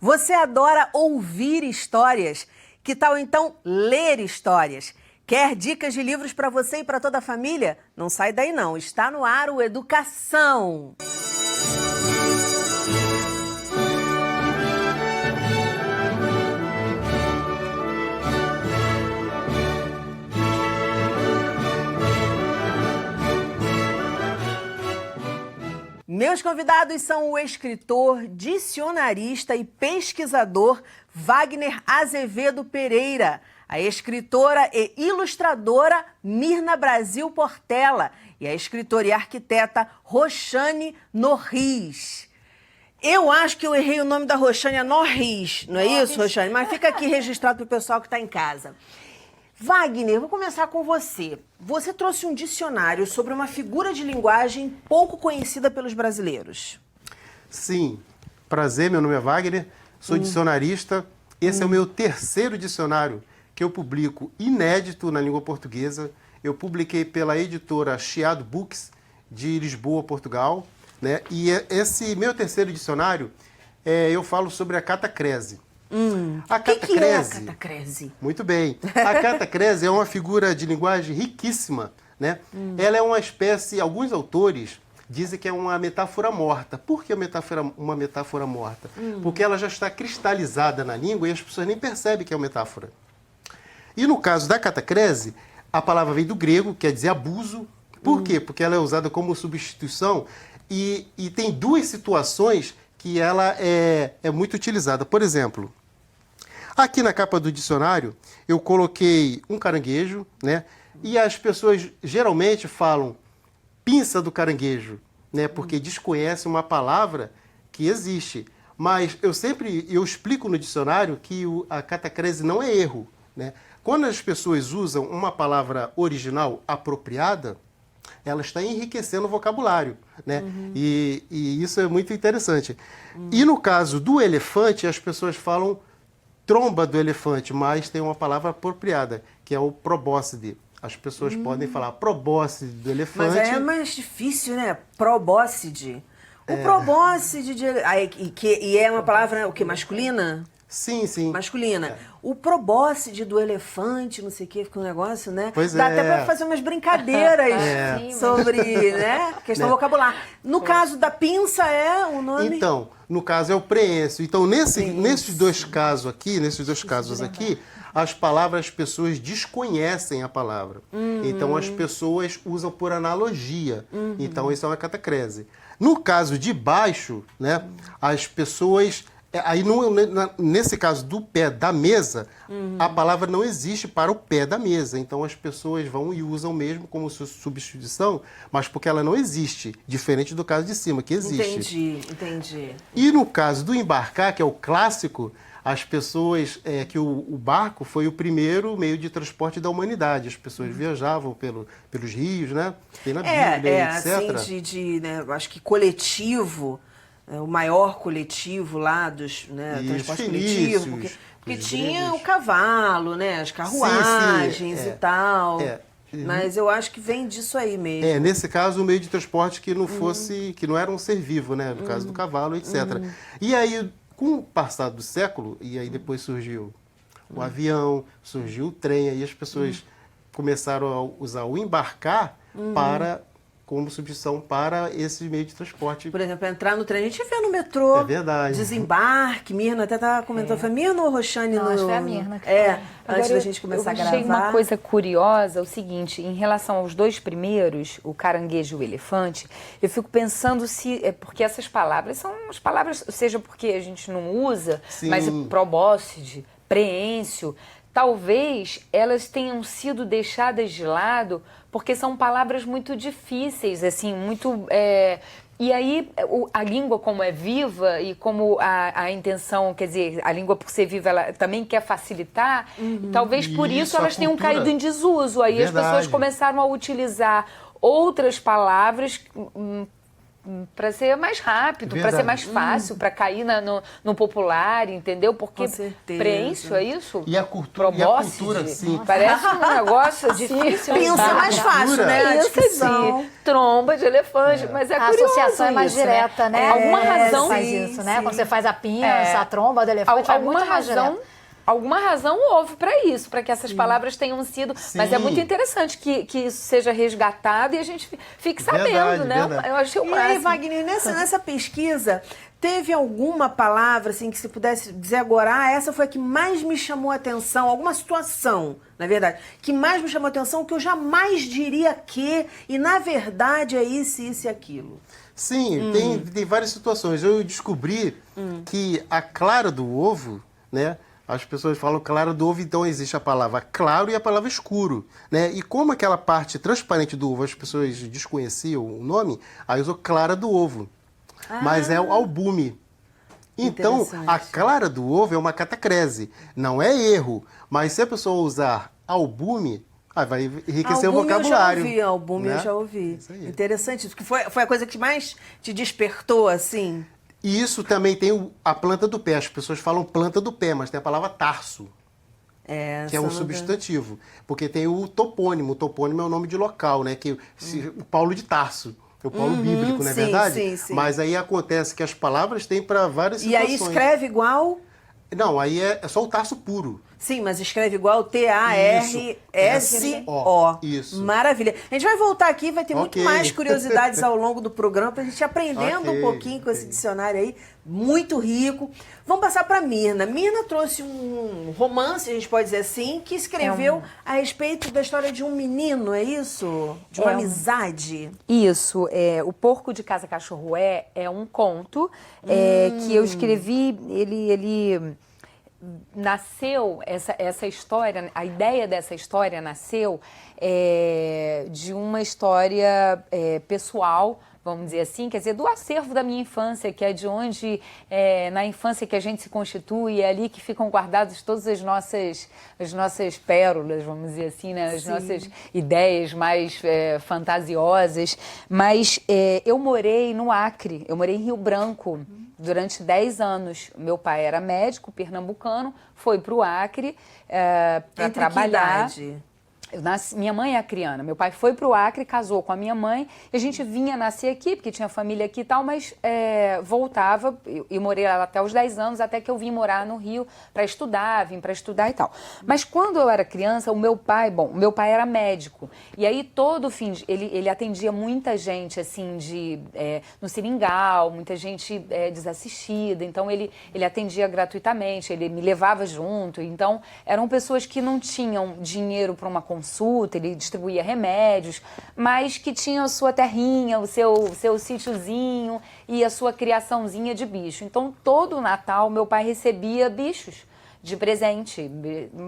Você adora ouvir histórias? Que tal então ler histórias? Quer dicas de livros para você e para toda a família? Não sai daí não, está no ar o Educação. Meus convidados são o escritor, dicionarista e pesquisador Wagner Azevedo Pereira, a escritora e ilustradora Mirna Brasil Portela e a escritora e arquiteta Roxane Norris. Eu acho que eu errei o nome da Roxane, é Norris, não é isso, Roxane? Mas fica aqui registrado para o pessoal que está em casa. Wagner, vou começar com você. Você trouxe um dicionário sobre uma figura de linguagem pouco conhecida pelos brasileiros. Sim, prazer, meu nome é Wagner, sou dicionarista. Esse é o meu terceiro dicionário que eu publico inédito na língua portuguesa. Eu publiquei pela editora Chiado Books, de Lisboa, Portugal, né? E esse meu terceiro dicionário, eu falo sobre a catacrese. A catacrese. Que é a catacrese? Muito bem. A catacrese é uma figura de linguagem riquíssima, né? Ela é uma espécie, alguns autores dizem que é uma metáfora morta. Por que uma metáfora morta? Porque ela já está cristalizada na língua e as pessoas nem percebem que é uma metáfora. E no caso da catacrese, a palavra vem do grego, quer dizer abuso. Por quê? Porque ela é usada como substituição e tem duas situações que ela é muito utilizada. Por exemplo, aqui na capa do dicionário, eu coloquei um caranguejo, né? E as pessoas geralmente falam pinça do caranguejo, né? Porque desconhecem uma palavra que existe. Mas eu explico no dicionário que a catacrese não é erro, né? Quando as pessoas usam uma palavra original apropriada, ela está enriquecendo o vocabulário, né? E isso é muito interessante. E no caso do elefante, as pessoas falam tromba do elefante, mas tem uma palavra apropriada, que é o probóscide. As pessoas podem falar probóscide do elefante. Mas é mais difícil, né? Probóscide. O probóscide e é uma palavra, o quê? Masculina? Sim, sim. Masculina. O probóscide do elefante, não sei o que, fica um negócio, né? Pois Dá até para fazer umas brincadeiras sobre, né? Questão vocabular. No caso da pinça o nome? Então, no caso é o preêncio. Então, nesses dois casos aqui, as palavras, as pessoas desconhecem a palavra. Então, as pessoas usam por analogia. Então, isso é uma catacrese. No caso de baixo, né, as pessoas... Aí, nesse caso do pé da mesa, a palavra não existe para o pé da mesa. Então, as pessoas vão e usam mesmo como substituição, mas porque ela não existe, diferente do caso de cima, que existe. Entendi. E no caso do embarcar, que é o clássico, as pessoas... que o barco foi o primeiro meio de transporte da humanidade. As pessoas viajavam pelos rios, né? Tem na Bíblia, etc. Assim, né, acho que coletivo... o maior coletivo lá dos transporte coletivo, porque tinha o cavalo, né, as carruagens e tal. Mas eu acho que vem disso aí mesmo. Nesse caso, o meio de transporte que não fosse, que não era um ser vivo, né, no caso do cavalo, etc. E aí, com o passar do século, e aí depois surgiu o avião, surgiu o trem, aí as pessoas começaram a usar o embarcar como substituição para esse meio de transporte. Por exemplo, entrar no trem, a gente vê no metrô. É verdade. Desembarque, Mirna até estava comentando. Foi Mirna ou Roxane? Não, acho que foi a Mirna. Antes da gente começar a gravar. Eu achei uma coisa curiosa, o seguinte, em relação aos dois primeiros, o caranguejo e o elefante, eu fico pensando se é porque essas palavras são as palavras, seja porque a gente não usa, mas probóscide, preêncio, talvez elas tenham sido deixadas de lado porque são palavras muito difíceis, assim, muito... E aí, a língua, como é viva e como a intenção, quer dizer, a língua por ser viva, ela também quer facilitar, e talvez por isso elas tenham caído em desuso. Aí as pessoas começaram a utilizar outras palavras para ser mais rápido, para ser mais fácil, para cair no popular, entendeu? Porque preenche, é isso? E a cultura, sim. Parece um negócio difícil. Pensa é mais fácil, né? Pensa de tromba de elefante, mas é curioso. A associação é mais isso, direta, né? Alguma razão faz isso, né? Quando você faz a pinça, a tromba do elefante, é muito mais direta. Alguma razão houve para isso, para que essas palavras tenham sido... Sim. Mas é muito interessante que isso seja resgatado e a gente fique sabendo, né? Verdade. Eu achei o máximo. E aí, Wagner, nessa pesquisa, teve alguma palavra, assim, que você pudesse dizer agora, essa foi a que mais me chamou a atenção, alguma situação, na verdade, que mais me chamou a atenção, que eu jamais diria que, e na verdade é isso, isso e aquilo. Sim, tem várias situações. Eu descobri que a clara do ovo, né? As pessoas falam clara do ovo, então existe a palavra claro e a palavra escuro, né? E como aquela parte transparente do ovo as pessoas desconheciam o nome, aí usou clara do ovo. Mas é o albume. Então, a clara do ovo é uma catacrese. Não é erro, mas se a pessoa usar albume, vai enriquecer o vocabulário. Albume eu já ouvi. Interessante, porque foi a coisa que mais te despertou, assim... E isso também tem a planta do pé. As pessoas falam planta do pé, mas tem a palavra tarso, que é um substantivo. Porque tem o topônimo. O topônimo é o nome de local, né? O Paulo de Tarso. É o Paulo bíblico, não é verdade? Sim. Mas aí acontece que as palavras têm para várias situações. E aí escreve igual... Não, aí é só o tarso puro. Sim, mas escreve igual T-A-R-S-O. Isso. Maravilha. A gente vai voltar aqui, vai ter muito mais curiosidades ao longo do programa, pra gente ir aprendendo um pouquinho com esse dicionário aí, muito rico. Vamos passar para Mirna. Mirna trouxe um romance, a gente pode dizer assim, que escreveu a respeito da história de um menino, é isso? De uma amizade. Isso. O Porco de Casa Cachorro é um conto que eu escrevi, ele nasceu, essa história, a ideia dessa história nasceu de uma história pessoal, vamos dizer assim, quer dizer, do acervo da minha infância, que é de onde, na infância que a gente se constitui, é ali que ficam guardadas todas as nossas pérolas, vamos dizer assim, né? As nossas ideias mais fantasiosas. Mas eu morei no Acre, eu morei em Rio Branco durante 10 anos. Meu pai era médico pernambucano, foi para o Acre para trabalhar. Que idade? Minha mãe é acriana, meu pai foi para o Acre, casou com a minha mãe, e a gente vinha nascer aqui, porque tinha família aqui e tal, mas voltava, e morei lá até os 10 anos, até que eu vim morar no Rio vim para estudar e tal. Mas quando eu era criança, o meu pai era médico, e aí todo fim, ele atendia muita gente, assim, no seringal, muita gente desassistida, então ele atendia gratuitamente, ele me levava junto, então eram pessoas que não tinham dinheiro para uma consulta, ele distribuía remédios, mas que tinham a sua terrinha, o seu sítiozinho e a sua criaçãozinha de bicho. Então, todo o Natal, meu pai recebia bichos de presente,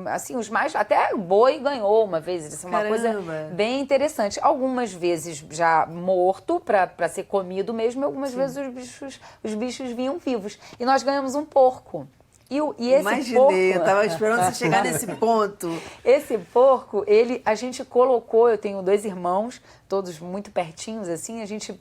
assim, os mais, até boi ganhou uma vez, isso é uma coisa bem interessante. Algumas vezes já morto para ser comido mesmo, algumas vezes os bichos vinham vivos. E nós ganhamos um porco. E esse Imaginei, porco, eu estava esperando você chegar nesse ponto. Esse porco, a gente colocou, eu tenho 2 irmãos, todos muito pertinhos, assim, a gente,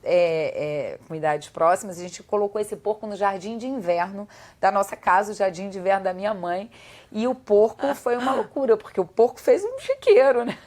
com idades próximas, a gente colocou esse porco no jardim de inverno da nossa casa, o jardim de inverno da minha mãe, e o porco foi uma loucura, porque o porco fez um chiqueiro, né?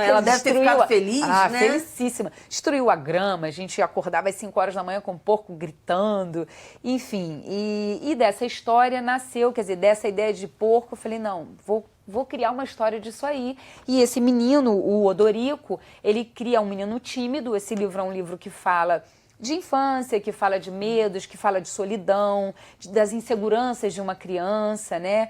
Ela deve ter ficado feliz, né? Felicíssima. Destruiu a grama, a gente acordava às 5 horas da manhã com o porco gritando, enfim, e dessa história nasceu, quer dizer, dessa ideia de porco, eu falei, não, vou criar uma história disso aí. E esse menino, o Odorico, ele cria um menino tímido. Esse livro é um livro que fala de infância, que fala de medos, que fala de solidão, das inseguranças de uma criança, né?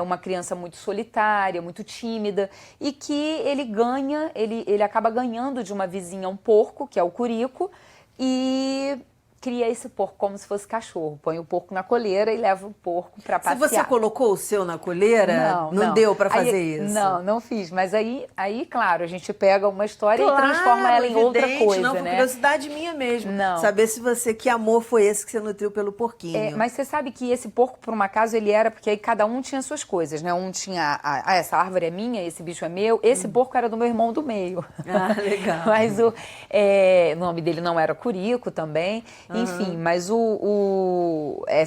Uma criança muito solitária, muito tímida, e que ele acaba ganhando de uma vizinha um porco, que é o Curico, e cria esse porco como se fosse cachorro. Põe o porco na coleira e leva o porco para passear. Se você colocou o seu na coleira, não deu para fazer isso? Não fiz. Mas aí, claro, a gente pega uma história e transforma ela em outra coisa, não, né? Curiosidade minha mesmo. Não. Saber que amor foi esse que você nutriu pelo porquinho. Mas você sabe que esse porco, por um acaso, ele era... Porque aí cada um tinha suas coisas, né? Um tinha... essa árvore é minha, esse bicho é meu. Esse porco era do meu irmão do meio. Ah, legal. Mas o nome dele não era Curico também. Enfim, mas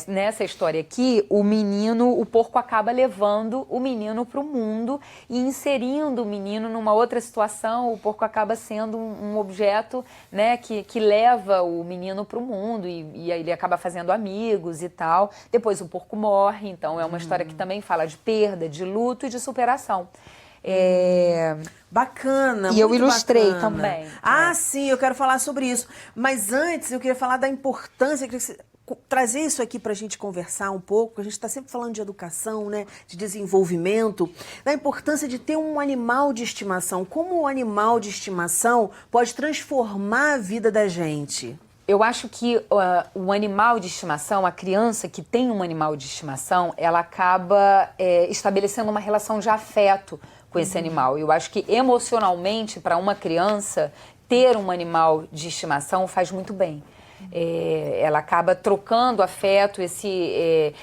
nessa história aqui, o porco acaba levando o menino para o mundo e inserindo o menino numa outra situação. O porco acaba sendo um objeto, né, que leva o menino para o mundo e aí ele acaba fazendo amigos e tal. Depois o porco morre, então é uma história que também fala de perda, de luto e de superação. Bacana, E eu muito ilustrei bacana. também. Sim, eu quero falar sobre isso. Mas antes eu queria falar da importância, eu queria que você trazer isso aqui para a gente conversar um pouco. A gente está sempre falando de educação, né, de desenvolvimento, da importância de ter um animal de estimação. Como o animal de estimação pode transformar a vida da gente? Eu acho que o animal de estimação, a criança que tem um animal de estimação, ela acaba estabelecendo uma relação de afeto com esse animal. Eu acho que emocionalmente, para uma criança, ter um animal de estimação faz muito bem. Ela acaba trocando afeto, esse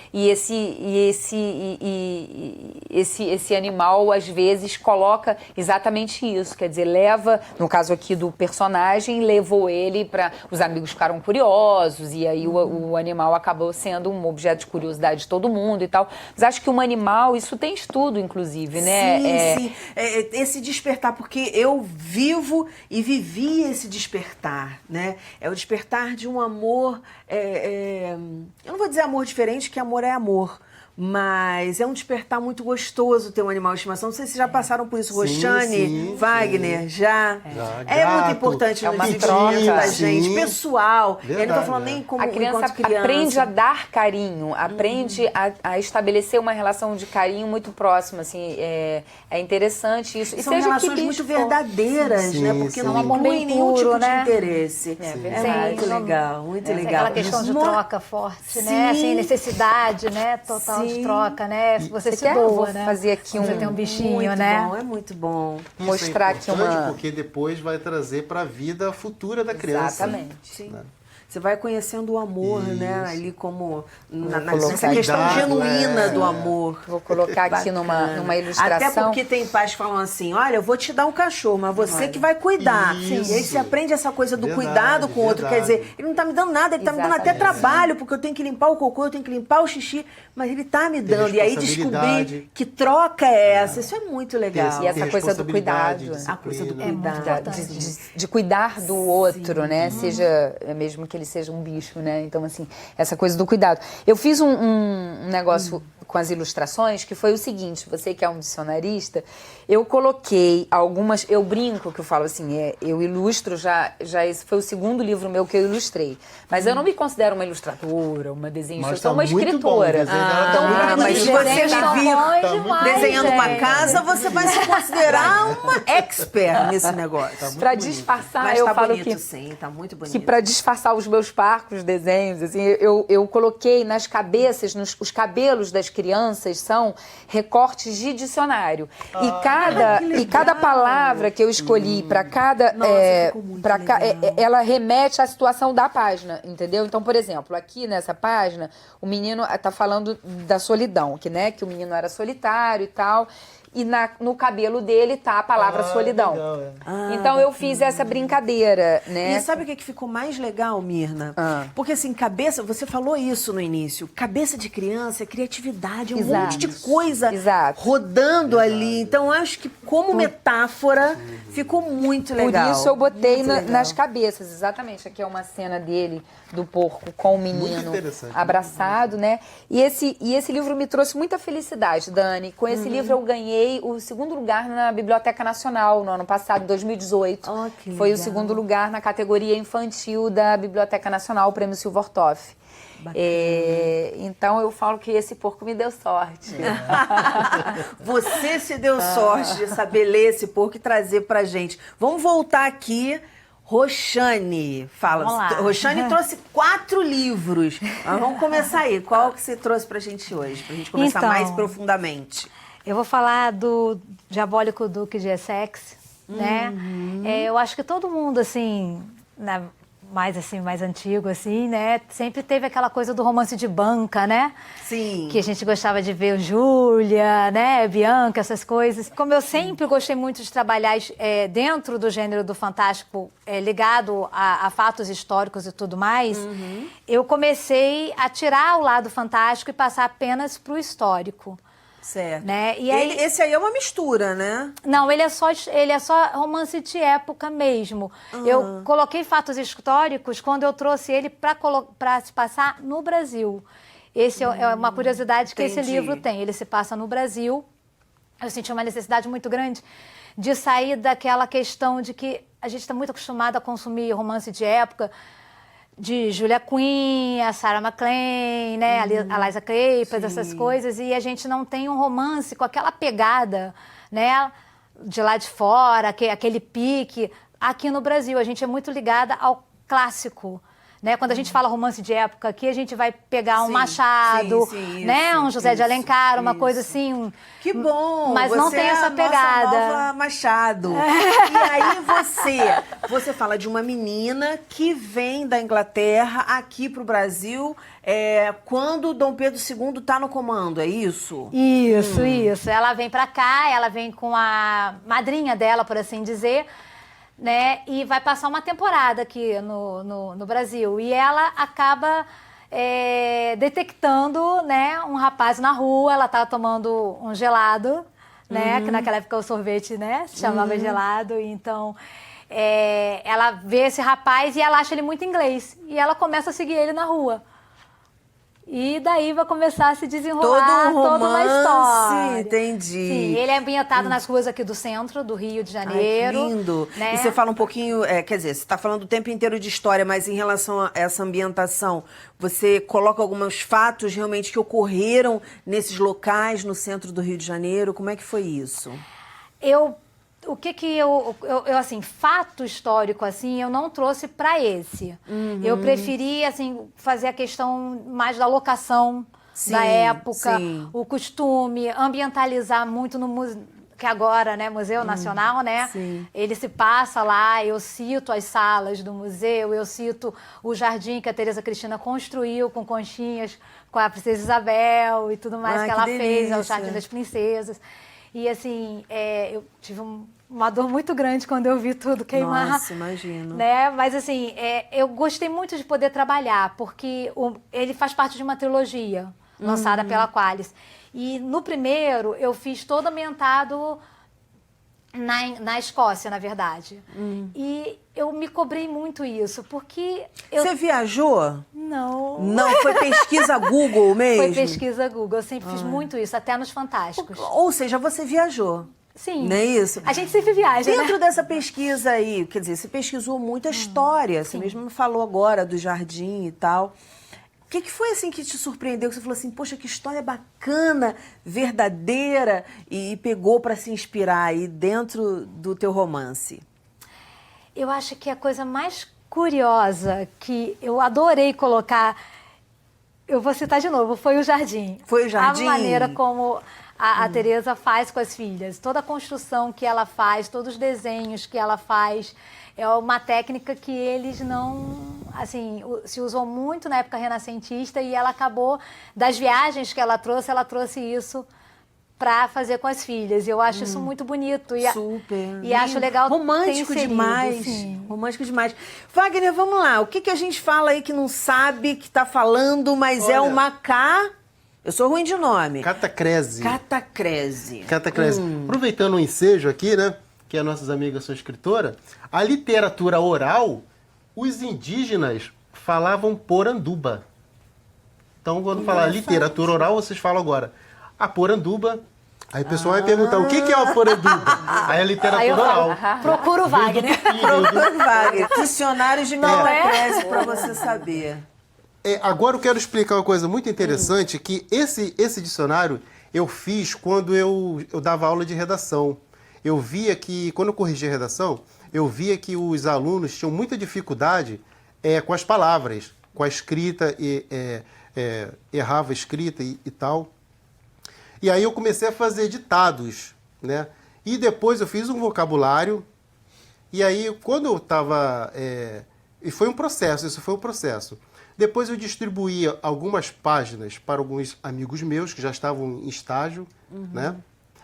animal às vezes coloca exatamente isso, quer dizer, leva, no caso aqui do personagem, levou ele para, os amigos ficaram curiosos e aí o animal acabou sendo um objeto de curiosidade de todo mundo e tal, mas acho que um animal, isso tem estudo inclusive, né? Sim. Esse despertar, porque eu vivo e vivi esse despertar, né? É o despertar de um amor, eu não vou dizer amor diferente, que amor é amor, mas é um despertar muito gostoso ter um animal de estimação. Não sei se já passaram por isso, Roxane, Wagner, já. É gato, muito importante é no uma desenvolvimento troca. da gente, pessoal. Verdade, Eu não estou falando nem como A criança enquanto criança. aprende a dar carinho, aprende a estabelecer uma relação de carinho muito próxima, assim, é interessante isso. E São seja relações que muito bicho for. verdadeiras, né? Porque não amor inclui bem nenhum puro, tipo né? de interesse. É É verdade. muito legal, muito legal. Aquela questão de troca forte, né? Sim. Assim, necessidade, né? Total Sim. de troca, né? Você se quer? doa, Vou né? fazer aqui Você tem um bichinho, Muito né? bom, é muito bom. Mostrar aqui Isso é importante uma... porque depois vai trazer para a vida futura da criança. Exatamente. Sim. Você vai conhecendo o amor, né? Ali como nessa colocar questão cuidado, genuína do amor. Vou colocar aqui numa ilustração. Até porque tem pais que falam assim, olha, eu vou te dar um cachorro, mas você que vai cuidar. Isso. E aí você aprende essa coisa do Verdade, cuidado com o outro. Quer verdade. dizer, ele não tá me dando nada, ele tá me dando até Exatamente. trabalho, porque eu tenho que limpar o cocô, eu tenho que limpar o xixi, mas ele tá me dando. E aí descobrir responsabilidade. que troca é essa. Isso é muito legal. E essa coisa do cuidado. responsabilidade, A coisa do disciplina. cuidado. De cuidar do outro, né? Seja, mesmo que ele seja um bicho, né? Então, assim, essa coisa do cuidado. Eu fiz um negócio com as ilustrações que foi o seguinte, você que é um dicionarista, eu coloquei algumas, eu brinco que eu falo assim, eu ilustro, já esse foi o segundo livro meu que eu ilustrei, mas eu não me considero uma ilustradora, uma desenhista, eu Mas sou uma tá muito bom, o escritora. desenho dela tá muito mas bonito. se você me Tá vir bom demais, desenhando uma gente. casa, você vai se considerar uma expert nesse negócio. Para disfarçar, Mas eu tá falo bonito, que sim, tá muito bonito. que para disfarçar os meus parcos desenhos, assim, eu coloquei nas cabeças, os cabelos das crianças são recortes de dicionário. E cada palavra que eu escolhi para cada, Nossa, ficou muito legal. ela remete à situação da página, entendeu? Então, por exemplo, aqui nessa página, o menino tá falando da solidão, que o menino era solitário e tal. E no cabelo dele tá a palavra solidão. Legal, Então eu fiz essa brincadeira, né? E sabe o que ficou mais legal, Mirna? Porque assim, cabeça, você falou isso no início, cabeça de criança é criatividade, é um Exato. monte de coisa Exato. rodando ali. Então eu acho que como metáfora ficou muito legal. Por isso eu botei Muito legal. nas cabeças, exatamente. Aqui é uma cena dele, do porco, com o menino interessante, abraçado, né? E esse livro me trouxe muita felicidade, Dani. Com esse livro eu ganhei o segundo lugar na Biblioteca Nacional, no ano passado, 2018. Oh, que Foi o legal. segundo lugar na categoria infantil da Biblioteca Nacional, o Prêmio Silvertoff. Então eu falo que esse porco me deu sorte. Você se deu sorte de saber ler esse porco e trazer pra gente. Vamos voltar aqui. Roxane, fala. Vamos lá. Roxane trouxe 4 livros. Mas vamos começar aí. Qual que você trouxe pra gente hoje? Pra gente conversar Então, mais profundamente. Eu vou falar do Diabólico Duque de Essex, né? Eu acho que todo mundo, assim, mais antigo, assim, né? Sempre teve aquela coisa do romance de banca, né? Sim. Que a gente gostava de ver o Júlia, né? Bianca, essas coisas. Como eu sempre gostei muito de trabalhar dentro do gênero do fantástico, ligado a fatos históricos e tudo mais, eu comecei a tirar o lado fantástico e passar apenas para o histórico. Certo. Né? E aí, esse aí é uma mistura, né? não, ele é só romance de época mesmo. Eu coloquei fatos históricos quando eu trouxe ele para se passar no Brasil. Esse é uma curiosidade que esse Entendi. livro tem. Ele se passa no Brasil. Eu senti uma necessidade muito grande de sair daquela questão de que a gente está muito acostumado a consumir romance de época, de Julia Quinn, a Sarah MacLean, né, a Liza Kleypas, essas coisas, e a gente não tem um romance com aquela pegada, né, de lá de fora, aquele pique. Aqui no Brasil, a gente é muito ligada ao clássico. Né? Quando a gente fala romance de época aqui, a gente vai pegar um Machado, né? Um José de Alencar, uma coisa assim. Que bom! Mas não você tem é essa a nossa pegada. nova Machado. E aí você fala de uma menina que vem da Inglaterra aqui pro Brasil quando Dom Pedro II tá no comando, é isso? Isso. Ela vem pra cá, ela vem com a madrinha dela, por assim dizer, né, e vai passar uma temporada aqui no Brasil. E ela acaba detectando, né, um rapaz na rua. Ela tá tomando um gelado, né, que naquela época o sorvete, né, se chamava gelado. Então, ela vê esse rapaz e ela acha ele muito inglês. E ela começa a seguir ele na rua. E daí vai começar a se desenrolar toda uma história. Entendi. Sim, ele é ambientado nas ruas aqui do centro, do Rio de Janeiro. Ai, que lindo. Né? E você fala um pouquinho, quer dizer, você está falando o tempo inteiro de história, mas em relação a essa ambientação, você coloca alguns fatos realmente que ocorreram nesses locais no centro do Rio de Janeiro? Como é que foi isso? Assim, fato histórico, assim, eu não trouxe para esse. Eu preferi, assim, fazer a questão mais da locação da época, o costume, ambientalizar muito no museu, que agora, né, Museu Nacional, né? Sim. Ele se passa lá, eu cito as salas do museu, eu cito o jardim que a Tereza Cristina construiu com conchinhas, com a Princesa Isabel e tudo mais que ela fez, o Jardim das Princesas. E, assim, eu tive uma dor muito grande quando eu vi tudo queimar. Nossa, imagino. Né? Mas, assim, eu gostei muito de poder trabalhar, porque ele faz parte de uma trilogia lançada pela Qualis. E no primeiro, eu fiz todo ambientado na Escócia, na verdade. E eu me cobrei muito isso, porque... Você viajou? Não. Não, foi pesquisa Google mesmo? Foi pesquisa Google, eu sempre fiz muito isso, até nos Fantásticos. Ou seja, você viajou. Sim. Não é isso? A gente sempre viaja, Dentro né? dessa pesquisa aí, quer dizer, você pesquisou muita história, você mesmo me falou agora do jardim e tal. O que foi assim que te surpreendeu? Que você falou assim, poxa, que história bacana, verdadeira, e pegou para se inspirar aí dentro do teu romance? Eu acho que a coisa mais curiosa que eu adorei colocar, eu vou citar de novo, foi o jardim. Foi o jardim? A maneira como a Tereza faz com as filhas. Toda a construção que ela faz, todos os desenhos que ela faz, é uma técnica que eles não... Assim, se usou muito na época renascentista e ela acabou, das viagens que ela trouxe isso para fazer com as filhas. E eu acho isso muito bonito. Super. E acho legal romântico ter inserido, demais. sim. Romântico demais. Wagner, vamos lá. O que a gente fala aí que não sabe, que tá falando, mas é uma K... Eu sou ruim de nome. Catacrese. Catacrese. Catacrese. Aproveitando o ensejo aqui, né? Que as nossas amigas são escritoras, a literatura oral, os indígenas falavam poranduba. Então, quando falar literatura oral, vocês falam agora a poranduba. Aí o pessoal vai perguntar, o que é a poranduba? Aí a literatura oral. Procura o Wagner. Procura o Wagner. Dicionários de catacrese para você saber. Agora eu quero explicar uma coisa muito interessante, que esse dicionário eu fiz quando eu dava aula de redação. Eu via que, quando eu corrigia a redação, eu via que os alunos tinham muita dificuldade com as palavras, com a escrita, errava a escrita e tal. E aí eu comecei a fazer ditados, né? E depois eu fiz um vocabulário, e aí quando eu estava... e foi um processo, isso foi um processo. Depois eu distribuía algumas páginas para alguns amigos meus que já estavam em estágio, né?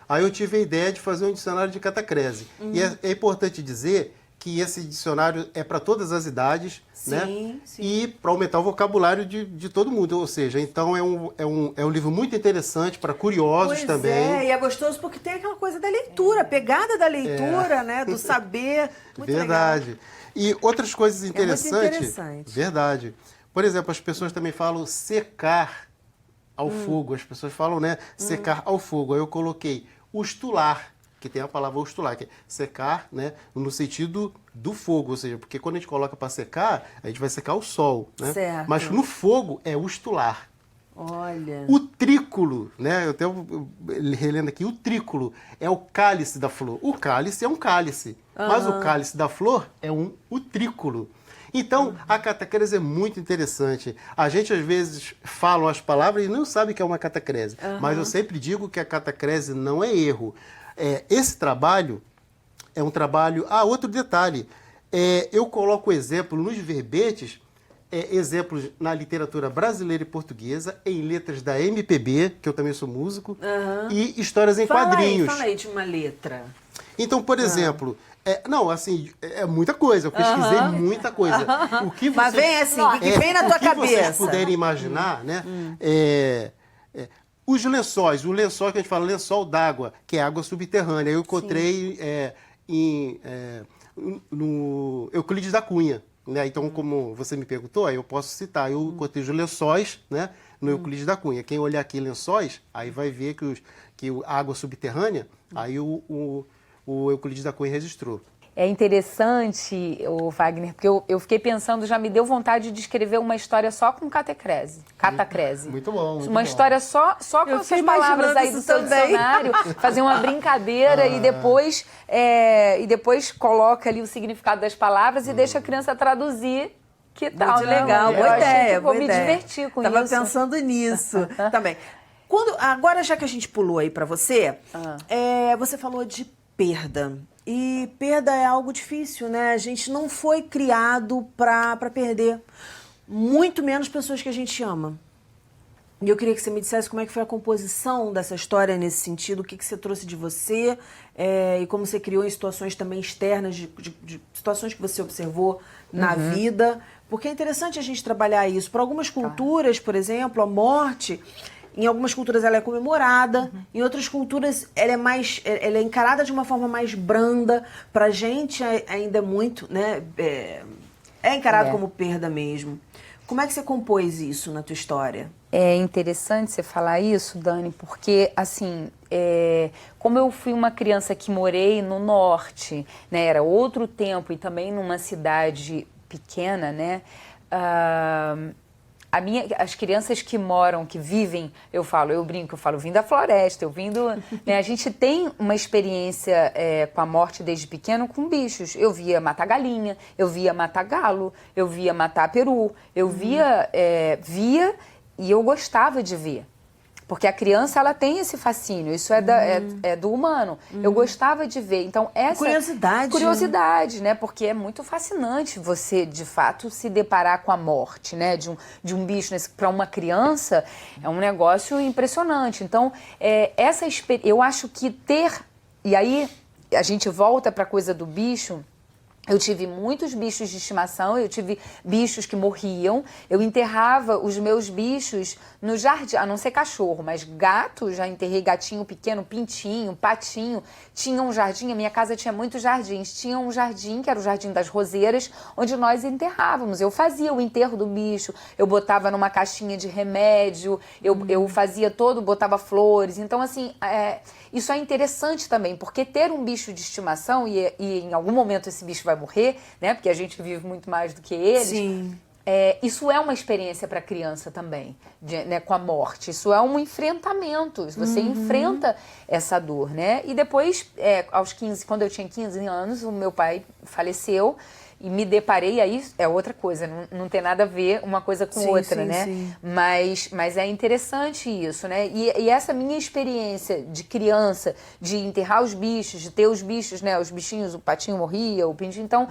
Aí eu tive a ideia de fazer um dicionário de catacrese. E é importante dizer que esse dicionário é para todas as idades, né? Sim. E para aumentar o vocabulário de todo mundo. Ou seja, então é um livro muito interessante para curiosos Pois também. e é gostoso porque tem aquela coisa da leitura, pegada da leitura, né? Do saber. Muito Verdade. legal. E outras coisas interessantes. muito interessante. Verdade. Por exemplo, as pessoas também falam secar ao fogo. As pessoas falam, né? Secar ao fogo. Aí eu coloquei ustular, que tem a palavra ustular, que é secar, né? No sentido do fogo. Ou seja, porque quando a gente coloca para secar, a gente vai secar o sol, né? Certo. Mas no fogo é ustular. Olha. O trículo, né? Eu até relendo aqui, o trículo é o cálice da flor. O cálice é um cálice, mas o cálice da flor é o trículo. Então, a catacrese é muito interessante. A gente, às vezes, fala as palavras e não sabe que é uma catacrese. Mas eu sempre digo que a catacrese não é erro. Esse trabalho é um trabalho... outro detalhe. Eu coloco exemplo nos verbetes, exemplos na literatura brasileira e portuguesa, em letras da MPB, que eu também sou músico, e histórias em quadrinhos. Fala aí de uma letra. Então, por exemplo... não, assim, é muita coisa. Eu pesquisei muita coisa. O que vocês, Mas vem assim, o que vem na tua o que vocês cabeça? puderem imaginar, né? Os lençóis, o lençol que a gente fala, lençol d'água, que é água subterrânea. Eu encontrei no Euclides da Cunha. Né? Então, como você me perguntou, aí eu posso citar. Eu encontrei os lençóis, né? No Euclides da Cunha. Quem olhar aqui lençóis, aí vai ver que a água subterrânea, aí o Euclides da Cunha registrou. É interessante, o Wagner, porque eu fiquei pensando, já me deu vontade de escrever uma história só com catacrese. Muito bom. Muito Uma bom. história só com Eu essas fiquei palavras imaginando aí do isso seu também. dicionário, fazer uma brincadeira e depois coloca ali o significado das palavras e deixa a criança traduzir. Que tal, Muito né? legal, Eu boa achei ideia, que boa vou me ideia. divertir com Tava isso. pensando nisso também. Agora, já que a gente pulou aí pra você, você falou de perda. E perda é algo difícil, né? A gente não foi criado pra perder. Muito menos pessoas que a gente ama. E eu queria que você me dissesse como é que foi a composição dessa história nesse sentido, o que você trouxe de você e como você criou em situações também externas, de situações que você observou na vida. Porque é interessante a gente trabalhar isso. Para algumas culturas, por exemplo, a morte... Em algumas culturas ela é comemorada, em outras culturas ela é encarada de uma forma mais branda. Pra gente ainda é muito, né? É encarado como perda mesmo. Como é que você compôs isso na tua história? É interessante você falar isso, Dani, porque, assim, como eu fui uma criança que morei no norte, né? Era outro tempo e também numa cidade pequena, né? As crianças que moram, que vivem, eu vim da floresta, né, a gente tem uma experiência com a morte desde pequeno com bichos. Eu via matar galinha, eu via matar galo, eu via matar peru, eu via e eu gostava de ver. Porque a criança, ela tem esse fascínio, isso é do humano. Eu gostava de ver. Então, essa... Curiosidade, né? Porque é muito fascinante você, de fato, se deparar com a morte, né? De um bicho. Para uma criança, é um negócio impressionante. Então, eu acho que E aí, a gente volta para a coisa do bicho... Eu tive muitos bichos de estimação, eu tive bichos que morriam, eu enterrava os meus bichos no jardim, a não ser cachorro, mas gato, já enterrei gatinho pequeno, pintinho, patinho, tinha um jardim, a minha casa tinha muitos jardins, tinha um jardim, que era o Jardim das Roseiras, onde nós enterrávamos, eu fazia o enterro do bicho, eu botava numa caixinha de remédio, eu fazia botava flores, então assim... Isso é interessante também, porque ter um bicho de estimação, e em algum momento esse bicho vai morrer, né? Porque a gente vive muito mais do que eles. Sim. isso é uma experiência para a criança também, né, com a morte. Isso é um enfrentamento. Você enfrenta essa dor, né? E depois, aos 15, quando eu tinha 15 anos, o meu pai faleceu. E me deparei, aí é outra coisa, não tem nada a ver uma coisa com outra, né? Sim. Mas é interessante isso, né? E essa minha experiência de criança, de enterrar os bichos, de ter os bichos, né? Os bichinhos, o patinho morria, o pintinho. Então,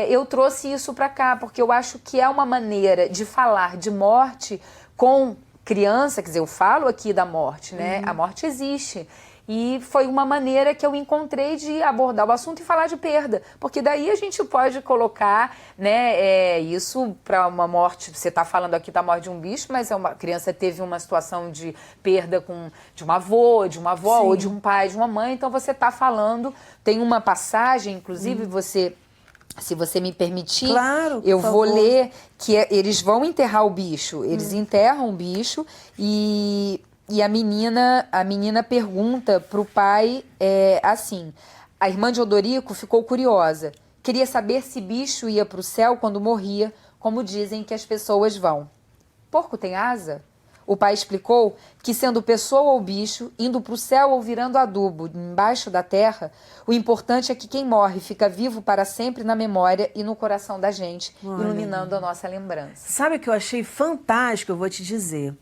eu trouxe isso pra cá, porque eu acho que é uma maneira de falar de morte com criança, quer dizer, eu falo aqui da morte, né? A morte existe. E foi uma maneira que eu encontrei de abordar o assunto e falar de perda. Porque daí a gente pode colocar, né, isso para uma morte. Você está falando aqui da morte de um bicho, mas uma criança teve uma situação de perda de um avô, de uma avó, ou de um pai, de uma mãe. Então você está falando, tem uma passagem, inclusive se você me permitir, claro, eu vou favor. ler que eles vão enterrar o bicho. Eles enterram o bicho e a menina pergunta pro pai assim, a irmã de Odorico ficou curiosa, queria saber se bicho ia pro céu quando morria, como dizem que as pessoas vão. Porco tem asa? O pai explicou que, sendo pessoa ou bicho, indo pro céu ou virando adubo embaixo da terra, o importante é que quem morre fica vivo para sempre na memória e no coração da gente, iluminando a nossa lembrança. Sabe o que eu achei fantástico, eu vou te dizer?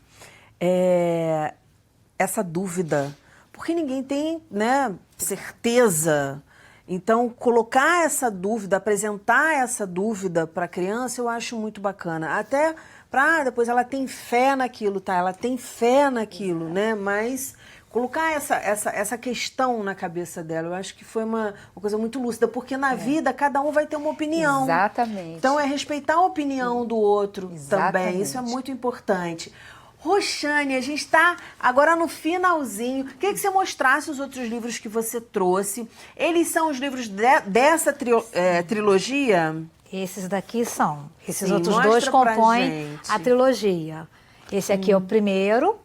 Essa dúvida, porque ninguém tem, né, certeza. Então, colocar essa dúvida, apresentar essa dúvida para a criança, eu acho muito bacana. Até para depois ela tem fé naquilo, tá? Ela tem fé naquilo, né? Mas colocar essa questão na cabeça dela, eu acho que foi uma coisa muito lúcida, porque na vida cada um vai ter uma opinião. Exatamente. Então, é respeitar a opinião do outro também. Isso é muito importante. Roxane, a gente está agora no finalzinho. Queria que você mostrasse os outros livros que você trouxe. Eles são os livros dessa trilogia? Esses daqui são. Esses Sim, outros mostra dois pra compõem gente. a trilogia. Esse aqui é o primeiro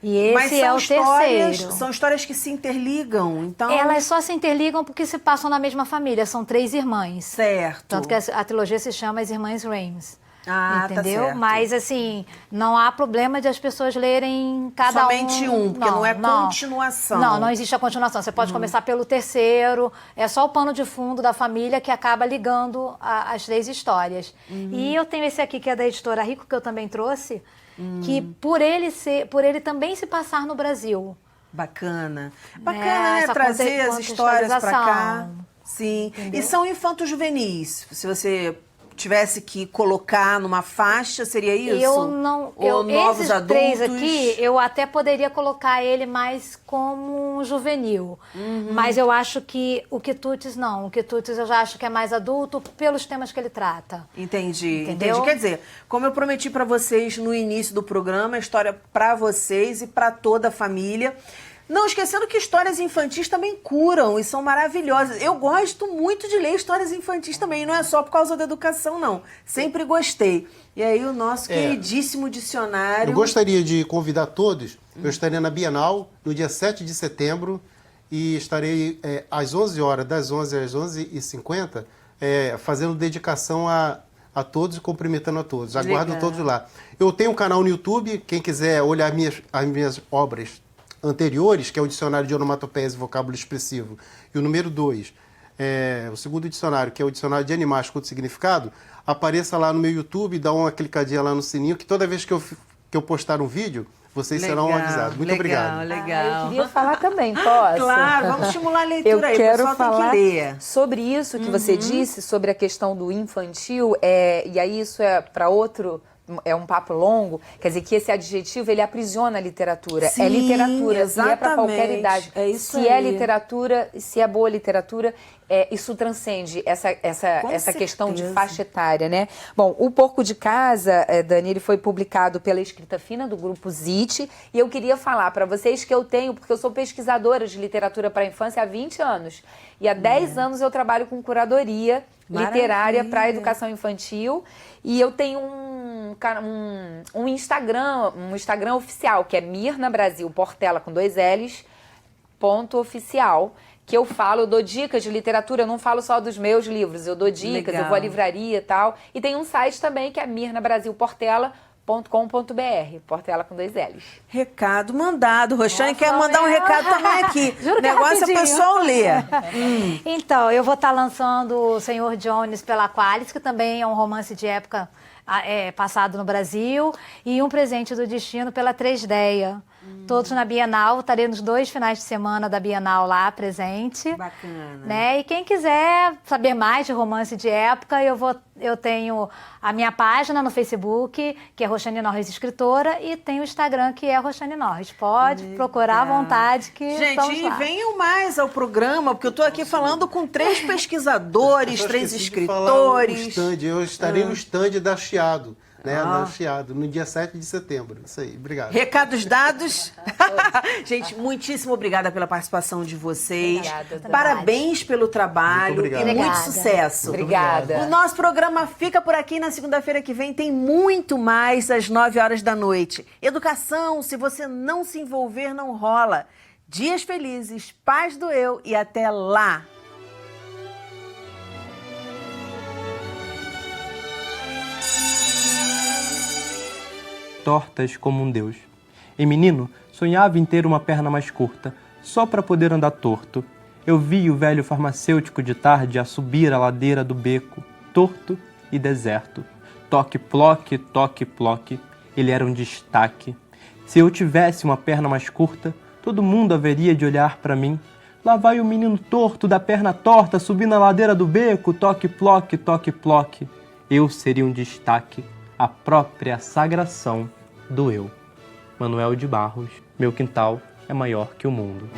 e Mas esse é o terceiro. São histórias que se interligam, então... Elas só se interligam porque se passam na mesma família. São 3 irmãs. Certo. Tanto que a trilogia se chama As Irmãs Reims. Ah, entendeu? tá certo. Mas, assim, não há problema de as pessoas lerem cada Somente porque não é continuação. Não existe a continuação. Você pode começar pelo terceiro. É só o pano de fundo da família que acaba ligando as 3 histórias. E eu tenho esse aqui, que é da editora Rico, que eu também trouxe, que por ele também se passar no Brasil. Bacana. Bacana, né? Essa Trazer as histórias para cá. contextualização. Sim. Entendeu? E são infantos-juvenis. Se você tivesse que colocar numa faixa, seria isso? Eu não. Ou novos esses adultos? 3 aqui, eu até poderia colocar ele mais como um juvenil. Mas eu acho que o Quitutes não. O Quitutes eu já acho que é mais adulto pelos temas que ele trata. Entendi, Entendeu? entendi. Quer dizer, como eu prometi para vocês no início do programa, a história para vocês e para toda a família. Não esquecendo que histórias infantis também curam e são maravilhosas. Eu gosto muito de ler histórias infantis também, não é só por causa da educação, não. Sempre gostei. E aí o nosso queridíssimo dicionário... Eu gostaria de convidar todos, eu estarei na Bienal no dia 7 de setembro e estarei às 11 horas, das 11 às 11h50, fazendo dedicação a todos e cumprimentando a todos. Aguardo todos lá. Eu tenho um canal no YouTube, quem quiser olhar as minhas obras anteriores, que é o dicionário de onomatopeias e vocábulo expressivo, e o número 2, o segundo dicionário, que é o dicionário de animais com significado, apareça lá no meu YouTube, dá uma clicadinha lá no sininho, que toda vez que eu postar um vídeo, vocês serão avisados. Muito obrigado. Legal. Eu queria falar também, posso? Claro, vamos estimular a leitura Eu aí, quero o pessoal falar tem que ler. sobre isso que você disse, sobre a questão do infantil, e aí isso é para outro... É um papo longo, quer dizer que esse adjetivo ele aprisiona a literatura. Sim, é literatura, e é para qualquer exatamente. idade. É isso se é aí. literatura, se é boa literatura, isso transcende essa questão de faixa etária, né? Bom, O Porco de Casa, Dani, ele foi publicado pela Escrita Fina do Grupo ZIT, e eu queria falar para vocês que eu tenho, porque eu sou pesquisadora de literatura para a infância há 20 anos, e há 10 anos eu trabalho com curadoria literária para a educação infantil, e eu tenho um Instagram oficial, que é Mirna Brasil Portela com 2 L's, _oficial, que eu falo, eu dou dicas de literatura, eu não falo só dos meus livros, eu dou dicas, Legal. eu vou à livraria e tal. E tem um site também que é mirnabrasilportela.com.br, Portela com 2 L's. Recado mandado. Roxane Nossa, quer mandar um recado também aqui. Juro O que é negócio é o rapidinho. pessoal ler. Então, eu vou estar lançando O Senhor Jones pela Qualis, que também é um romance de época passado no Brasil, e Um Presente do Destino pela Tresdeia. Todos na Bienal, estarei nos 2 finais de semana da Bienal lá presente. Bacana. Né? E quem quiser saber mais de romance de época, eu tenho a minha página no Facebook, que é Roxane Norris Escritora, e tem o Instagram, que é Roxane Norris. Pode procurar à vontade que Gente, estamos e lá. venham mais ao programa, porque eu estou aqui falando com 3 pesquisadores, Eu 3 esqueci de falar o escritores. stand. Eu estarei no stand da Chiado, né? Da Chiado, no dia 7 de setembro. Isso aí, obrigado. Recados dados. Gente, muitíssimo obrigada pela participação de vocês. Obrigada. Parabéns pelo trabalho Muito obrigado. e muito Obrigada. sucesso. Obrigada. O nosso programa fica por aqui. Na segunda-feira que vem tem muito mais às 9 horas da noite. Educação, se você não se envolver, não rola. Dias felizes, paz do eu e até lá. Tortas como um deus. Em menino, sonhava em ter uma perna mais curta, só para poder andar torto. Eu vi o velho farmacêutico de tarde a subir a ladeira do beco, torto e deserto. Toque-ploque, toque-ploque, ele era um destaque. Se eu tivesse uma perna mais curta, todo mundo haveria de olhar para mim. Lá vai o menino torto da perna torta subindo a ladeira do beco, toque-ploque, toque-ploque. Eu seria um destaque, a própria sagração do eu. Manuel de Barros, meu quintal é maior que o mundo.